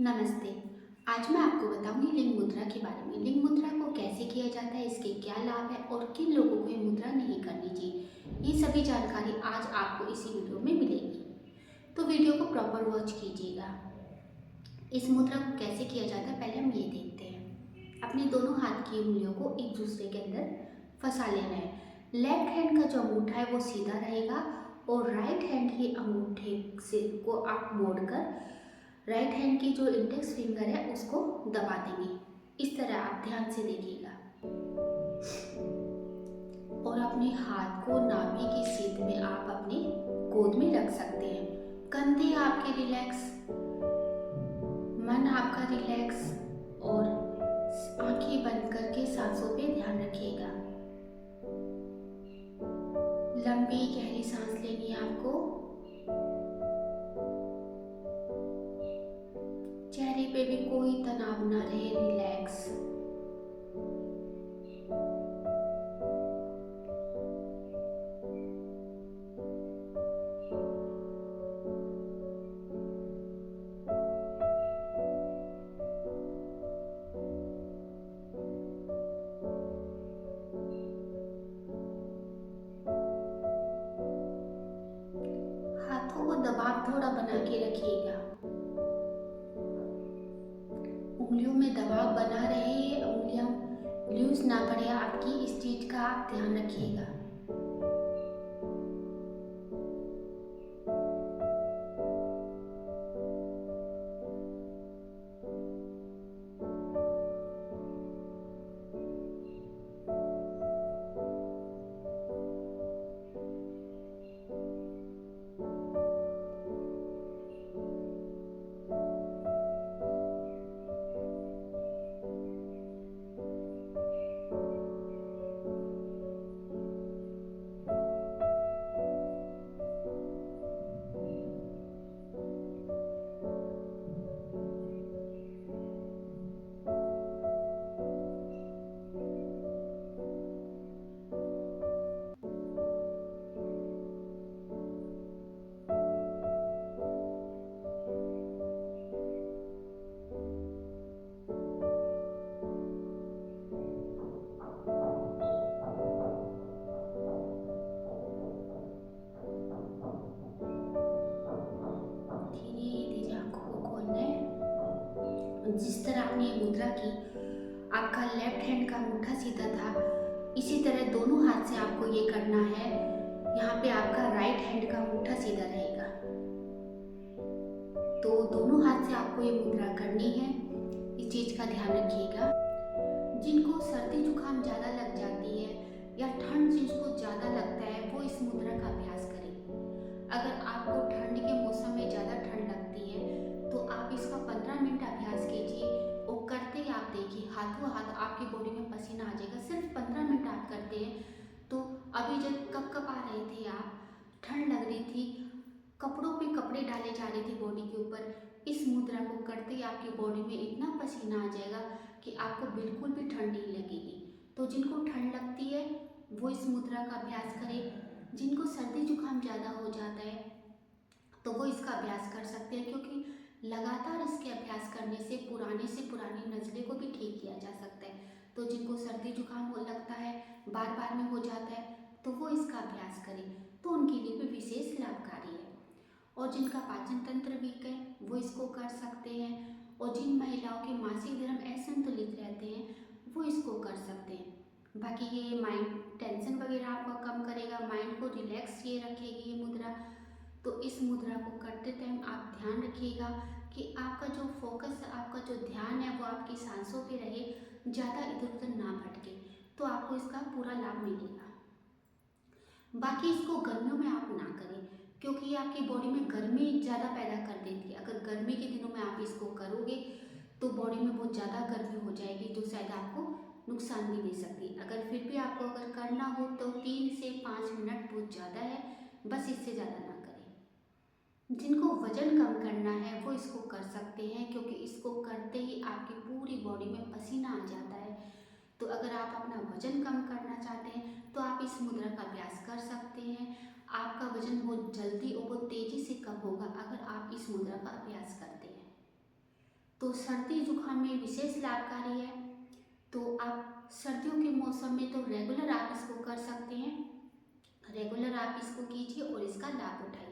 नमस्ते। आज मैं आपको बताऊंगी लिंग मुद्रा के बारे में। लिंग मुद्रा को कैसे किया जाता है, इसके क्या लाभ है और किन लोगों को ये मुद्रा नहीं करनी चाहिए, ये सभी जानकारी आज आपको इसी वीडियो में मिलेगी। तो वीडियो को प्रॉपर वॉच कीजिएगा। इस मुद्रा को कैसे किया जाता है पहले हम ये देखते हैं। अपने दोनों हाथ की उंगलियों को एक दूसरे के अंदर फंसा लेना है। लेफ्ट हैंड का जो अंगूठा है वो सीधा रहेगा और राइट हैंड के अंगूठे से को आप मोड़कर राइट हैंड की जो इंडेक्स फिंगर है उसको दबा देंगे। इस तरह आप ध्यान से देखिएगा और अपने हाथ को नाभि की सीध में आप अपने गोद में रख सकते हैं। कंधे आपके रिलैक्स, मन आपका रिलैक्स और आंखें बंद करके सांसों पे ध्यान रखिएगा। लंबी गहरी सांस लेनी है आपको। चेहरे पे भी कोई तनाव ना रहे, रिलैक्स। हाथों को दबाव थोड़ा बना के रखिएगा। उंगलियों में दबाव बना रहे, उंगलियां लूज ना पड़े आपकी, इस चीज का आप ध्यान रखिएगा। धीरे धीरे आंखों को खोलना है। जिस तरह आपने ये मुद्रा की, आपका लेफ्ट हैंड का अंगूठा सीधा था, इसी तरह दोनों हाथ से आपको ये करना है। यहाँ पे आपका राइट हैंड का अंगूठा सीधा रहेगा। तो दोनों हाथ से आपको ये मुद्रा करनी है, इस चीज का ध्यान रखिएगा। जिनको सर्दी जुकाम ज़्यादा लग जाती है या ठंड जिनको ज़्यादा लगता है वो इस मुद्रा का अभ्यास करें। अगर आपको ठंड के मौसम में ज़्यादा ठंड लगती है तो आप इसका 15 मिनट अभ्यास कीजिए और करते ही आप देखिए हाथों हाथ आपकी बॉडी में पसीना आ जाएगा। सिर्फ 15 मिनट आप करते हैं तो अभी जब कप आ रहे थे, आप ठंड लग रही थी, कपड़ों पे कपड़े डाले जा रहे थे बॉडी के ऊपर, इस मुद्रा को करते ही आपकी बॉडी में इतना पसीना आ जाएगा कि आपको बिल्कुल भी ठंड नहीं लगेगी। तो जिनको ठंड लगती है वो इस मुद्रा का अभ्यास करें। जिनको सर्दी जुकाम ज़्यादा हो जाता है तो वो इसका अभ्यास कर सकते हैं, क्योंकि लगातार इसके अभ्यास करने से पुरानी नज़ले को भी ठीक किया जा सकता है। तो जिनको सर्दी जुकाम हो लगता है, बार बार में हो जाता है, तो वो इसका अभ्यास करें, तो उनके लिए भी विशेष लाभकारी है। और जिनका पाचन तंत्र वीक है वो इसको कर सकते हैं, और जिन महिलाओं के मासिक धर्म असंतुलित रहते हैं वो इसको कर सकते हैं। बाकी ये माइंड टेंशन वगैरह आपका कम करेगा, माइंड को रिलैक्स ये रखेगी ये मुद्रा। तो इस मुद्रा को करते टाइम आप ध्यान रखिएगा कि आपका जो फोकस, आपका जो ध्यान है वो आपकी सांसों पे रहे, ज़्यादा इधर उधर ना भटके, तो आपको इसका पूरा लाभ मिलेगा। बाकी इसको गर्मियों में आप ना करें, क्योंकि ये आपकी बॉडी में गर्मी ज़्यादा पैदा कर देती है। अगर गर्मी के दिनों में आप इसको करोगे तो बॉडी में बहुत ज़्यादा गर्मी हो जाएगी, जो शायद आपको नुकसान भी दे सकती है। अगर फिर भी आपको अगर करना हो तो 3 से 5 मिनट बहुत ज़्यादा है, बस इससे ज़्यादा ना करें। जिनको वजन कम करना है वो इसको कर सकते हैं, क्योंकि इसको करते ही आपकी पूरी बॉडी में पसीना आ जाता है। तो अगर आप अपना वजन कम करना चाहते हैं तो आप इस मुद्रा का अभ्यास कर सकते हैं। आपका वजन बहुत जल्दी और बहुत तेज़ी से कम होगा अगर आप इस मुद्रा का अभ्यास करते हैं। तो सर्दी जुकाम में विशेष लाभकारी है। तो आप सर्दियों के मौसम में तो रेगुलर आप इसको कर सकते हैं, रेगुलर आप इसको कीजिए और इसका लाभ उठाइए।